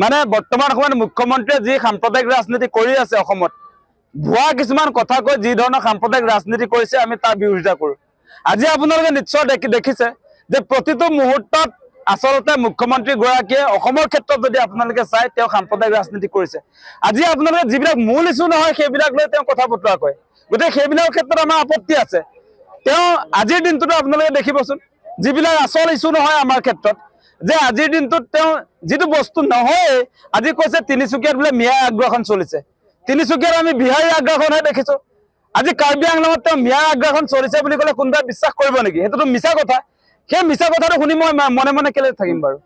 মানে বৰ্তমান সময়ত মুখ্যমন্ত্ৰীয়ে যি সাম্প্ৰদায়িক ৰাজনীতি কৰি আছে অসমত ভুৱা কিছুমান কথা কৈ যি ধৰণৰ সাম্প্ৰদায়িক ৰাজনীতি কৰিছে আমি তাৰ বিৰোধিতা কৰোঁ। আজি আপোনালোকে নিশ্চয় দেখিছে যে প্ৰতিটো মুহূৰ্তত আচলতে মুখ্যমন্ত্ৰী গৰাকীয়ে অসমৰ ক্ষেত্ৰত যদি আপোনালোকে চাই তেওঁ সাম্প্ৰদায়িক ৰাজনীতি কৰিছে। আজি আপোনালোকে যিবিলাক মূল ইছ্যু নহয় সেইবিলাক লৈ তেওঁ কথা বতৰা কয়, গতিকে সেইবিলাকৰ ক্ষেত্ৰত আমাৰ আপত্তি আছে। তেওঁ আজিৰ দিনটোতো আপোনালোকে দেখিবচোন যিবিলাক আচল ইছ্যু নহয় আমাৰ ক্ষেত্ৰত, যে আজিৰ দিনটোত তেওঁ যিটো বস্তু নহয়, আজি কৈছে তিনিচুকীয়াত বোলে মিয়াৰ আগ্ৰাসন চলিছে। তিনিচুকীয়াত আমি বিহাৰী আগ্ৰাসনহে দেখিছো। আজি কাৰ্বি আংলঙত তেওঁ মিয়াৰ আগ্ৰাসন চলিছে বুলি ক'লে কোনোবাই বিশ্বাস কৰিব নেকি? সেইটোতো মিছা কথা। সেই মিছা কথাটো শুনি মই মনে মনে কেলে থাকিম বাৰু?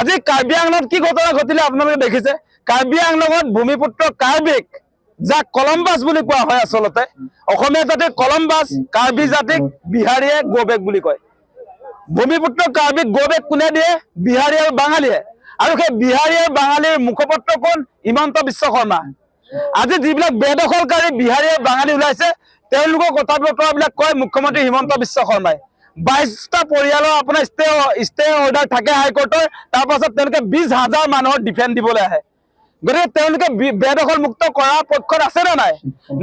আজি কাৰ্বি আংলঙত কি ঘটনা ঘটিলে আপোনালোকে দেখিছে। কাৰ্বি আংলঙত ভূমিপুত্ৰ কাৰ্বিক, যাক কলম্বাছ বুলি কোৱা হয়, আচলতে অসমীয়া জাতিক কলম্বাছ, কাৰ্বি জাতিক বিহাৰীয়ে গোবেক বুলি কয়। ভূমিপুত্ৰ কাৰ্বিক গোবেক কোনে দিয়ে? বিহাৰী আৰু বাঙালীয়ে। আৰু সেই বিহাৰী আৰু বাঙালীৰ মুখপত্ৰ কোন? হিমন্ত বিশ্ব শৰ্মা। আজি যিবিলাক বেদখলকাৰী বিহাৰী আৰু বাঙালী ওলাইছে তেওঁলোকৰ কথা বতৰাবিলাক কয় মুখ্যমন্ত্ৰী হিমন্ত বিশ্ব শৰ্মাই। 22টা পৰিয়ালৰ আপোনাৰ ষ্টে অৰ্ডাৰ থাকে হাইকোৰ্টৰ, তাৰ পাছত তেওঁলোকে 20,000 মানুহৰ ডিফেন্স দিবলৈ আহে। গতিকে তেওঁলোকে বেদখল মুক্ত কৰাৰ পক্ষত আছে নে নাই?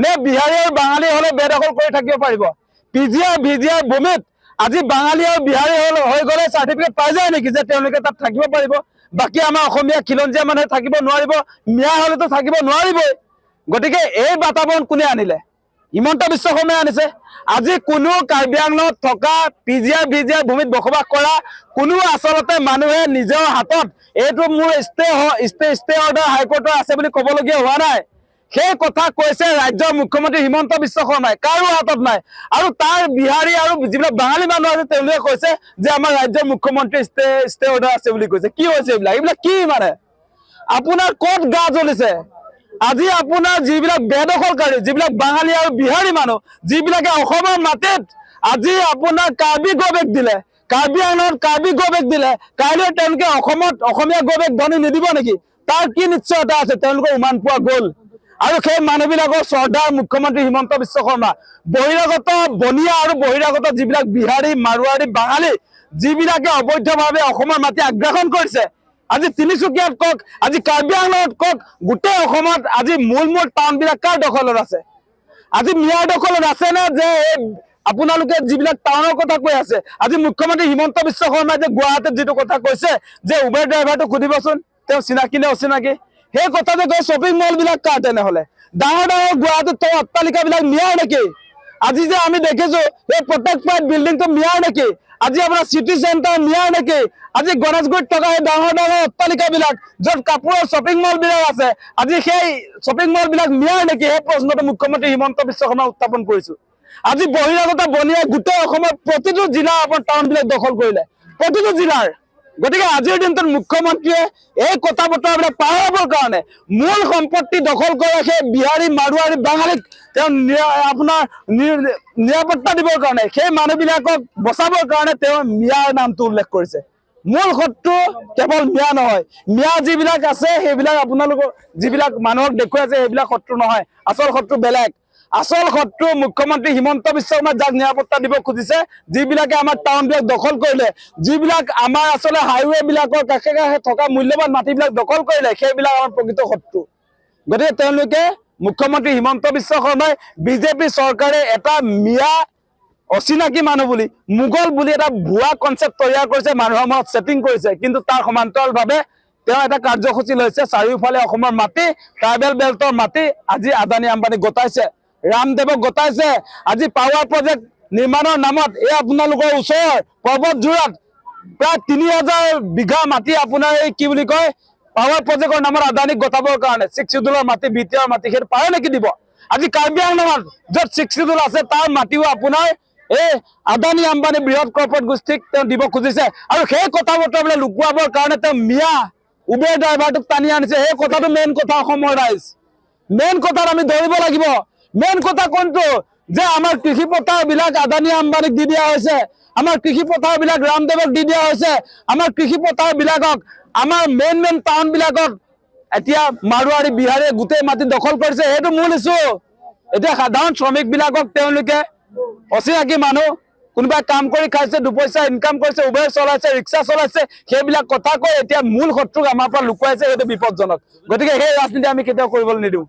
নে বিহাৰী আৰু বাঙালী হলে বেদখল কৰি থাকিব পাৰিব? ভিজিআৰ ভূমিত আজি বাঙালী আৰু বিহাৰী হৈ গ'লে চাৰ্টিফিকেট পাই যায় নেকি যে তেওঁলোকে তাত থাকিব পাৰিব? বাকী আমাৰ অসমীয়া খিলঞ্জীয়া মানুহে থাকিব নোৱাৰিব? মিয়া হলেতো থাকিব নোৱাৰিবই। গতিকে এই বাতাবৰণ কোনে আনিলে? হিমন্ত বিশ্ব শৰ্মাই আনিছে। আজি কোনো কাৰ্বি আংলঙত থকা ভিজিআৰ ভূমিত বসবাস কৰা কোনো আচলতে মানুহে নিজৰ হাতত এইটো মোৰ ষ্টে অৰ্ডাৰ হাইকোৰ্টৰ আছে বুলি ক'বলগীয়া হোৱা নাই। সেই কথা কৈছে ৰাজ্যৰ মুখ্যমন্ত্ৰী হিমন্ত বিশ্ব শৰ্মাই, কাৰো হাতত নাই। আৰু তাৰ বিহাৰী আৰু যিবিলাক বাঙালী মানুহ আছে তেওঁলোকে কৈছে যে আমাৰ ৰাজ্যৰ মুখ্যমন্ত্ৰী ষ্টে অৰ্ডাৰ আছে বুলি কৈছে। কি হৈছে এইবিলাক কি মানে? আপোনাৰ ক'ত গা জ্বলিছে? আজি আপোনাৰ যিবিলাক বেদখলকাৰী, যিবিলাক বাঙালী আৰু বিহাৰী মানুহ, যিবিলাকে অসমৰ মাটিত আজি আপোনাৰ কাৰ্বি গোবেক দিলে, কাৰ্বি আংলঙত কাৰ্বি গোবেক দিলে, কাইলৈ তেওঁলোকে অসমত অসমীয়া গোবেক ধনি নিদিব নেকি? তাৰ কি নিশ্চয়তা আছে? তেওঁলোকৰ উমান পোৱা গ'ল। আৰু সেই মানুহবিলাকৰ শ্ৰদ্ধাৰ মুখ্যমন্ত্ৰী হিমন্ত বিশ্ব শৰ্মা। বহিৰাগত বনিয়া আৰু বহিৰাগত যিবিলাক বিহাৰী, মাৰোৱাৰী, বাঙালী যিবিলাকে অবৈধভাৱে অসমৰ মাটি আগ্ৰাসন কৰিছে, আজি তিনিচুকীয়াত কওক, আজি কাৰ্বি আংলঙত কওক, গোটেই অসমত আজি মূল টাউনবিলাক কাৰ দখলত আছে? আজি মিয়াৰ দখলত আছে নে? যে আপোনালোকে যিবিলাক টাউনৰ কথা কৈ আছে, আজি মুখ্যমন্ত্ৰী হিমন্ত বিশ্ব শৰ্মাই যে গুৱাহাটীত যিটো কথা কৈছে যে উবেৰ ড্ৰাইভাৰটো সুধিবচোন তেওঁ চিনাকি নে অচিনাকি। সেই কথা যে কয় শ্বপিং মল বিলাক কাৰ তেনেহলে? ডাঙৰ গুৱাহাটীত থকা অট্টালিকাবিলাক মিয়াৰ নেকি? আজি যে আমি দেখিছো এই প্ৰত্যেক বিল্ডিংটো মিয়াৰ নেকি? আজি আপোনাৰ চিটি চেণ্টাৰ মিয়াৰ নেকি? আজি গণেশগুৰিত থকা এই ডাঙৰ অট্টালিকাবিলাক য'ত কাপোৰৰ শ্বপিং মল বিলাক আছে, আজি সেই শ্বপিং মল বিলাক মিয়াৰ নেকি? সেই প্ৰশ্নটো মুখ্যমন্ত্ৰী হিমন্ত বিশ্ব শৰ্মাই উত্থাপন কৰিছো। আজি বহিৰাগত বনিয়াই গোটেই অসমৰ প্ৰতিটো জিলাৰ আপোনাৰ টাউন বিলাক দখল কৰিলে, প্ৰতিটো জিলাৰ। গতিকে আজিৰ দিনটোত মুখ্যমন্ত্ৰীয়ে এই কথা বতৰাবিলাক পাহৰাবৰ কাৰণে মূল সম্পত্তি দখল কৰা সেই বিহাৰী, মাৰোৱাৰী, বাঙালীক তেওঁ আপোনাৰ নিৰাপত্তা দিবৰ কাৰণে, সেই মানুহবিলাকক বচাবৰ কাৰণে তেওঁ মিয়াৰ নামটো উল্লেখ কৰিছে। মূল শত্ৰু কেৱল মিয়া নহয়, মিয়া যিবিলাক আছে সেইবিলাক আপোনালোকৰ যিবিলাক মানুহক দেখুৱাইছে সেইবিলাক শত্ৰু নহয়, আচল শত্ৰু বেলেগ। আচল শত্ৰু মুখ্যমন্ত্ৰী হিমন্ত বিশ্ব শৰ্মা, যাক নিৰাপত্তা দিব খুজিছে, যিবিলাকে আমাৰ টাউনবিলাক দখল কৰিলে, যিবিলাক আমাৰ আচলতে হাইৱে বিলাকৰ কাষে কাষে থকা মূল্যৱান মাটিবিলাক দখল কৰিলে, সেইবিলাক আমাৰ প্ৰকৃত শত্ৰু। গতিকে তেওঁলোকে মুখ্যমন্ত্ৰী হিমন্ত বিশ্ব শৰ্মাই বিজেপি চৰকাৰে এটা মিয়া অচিনাকি মানুহ বুলি, মোগল বুলি এটা ভুৱা কনচেপ্ট তৈয়াৰ কৰিছে, মানুহৰ মনত ছেটিং কৰিছে। কিন্তু তাৰ সমান্তৰালভাৱে তেওঁ এটা কাৰ্যসূচী লৈছে, চাৰিওফালে অসমৰ মাটি, ট্ৰাইবেল বেল্টৰ মাটি আজি আদানী আম্বানী গতাইছে, ৰামদেৱক গতাইছে। আজি পাৱাৰ প্ৰজেক্ট নিৰ্মাণৰ নামত এই আপোনালোকৰ ওচৰৰ পৰ্বতযোৰাত প্ৰায় 3000 বিঘা মাটি আপোনাৰ এই কি বুলি কয় পাৱাৰ প্ৰজেক্টৰ নামত আদানীক গতাবৰ কাৰণে 6 শিডুলৰ মাটি, বিটিআৰ মাটি সেইটো পাৰে নেকি দিব? আজি কাৰ্বি আংলঙত য'ত 6 শিডুল আছে তাৰ মাটিও আপোনাৰ এই আদানী আম্বানী বৃহৎ কৰ্পৰেট গোষ্ঠীক তেওঁ দিব খুজিছে। আৰু সেই কথা বতৰাবিলাক লুকুৱাবৰ কাৰণে তেওঁ মিয়া উবেৰ ড্ৰাইভাৰটোক টানি আনিছে। সেই কথাটো মেইন কথা। অসমৰ ৰাইজ মেইন কথাত আমি ধৰিব লাগিব। মেইন কথা কোনটো? যে আমাৰ কৃষি পথাৰবিলাক আদানী আম্বানীক দি দিয়া হৈছে, আমাৰ কৃষি পথাৰবিলাক ৰামদেৱক দি দিয়া হৈছে, আমাৰ কৃষি পথাৰবিলাকক আমাৰ মেইন টাউনবিলাকত এতিয়া মাৰোৱাৰী, বিহাৰীয়ে গোটেই মাটি দখল কৰিছে। সেইটো মূল ইছ্যু। এতিয়া সাধাৰণ শ্ৰমিকবিলাকক তেওঁলোকে অচিনাকি মানুহ কোনোবাই কাম কৰি খাইছে, দুপইচা ইনকাম কৰিছে, উবেৰ চলাইছে, ৰিক্সা চলাইছে, সেইবিলাক কথা কৈ এতিয়া মূল শত্ৰুক আমাৰ পৰা লুকুৱাইছে, সেইটো বিপদজনক। গতিকে সেই ৰাজনীতি আমি কেতিয়াও কৰিবলৈ নিদিওঁ।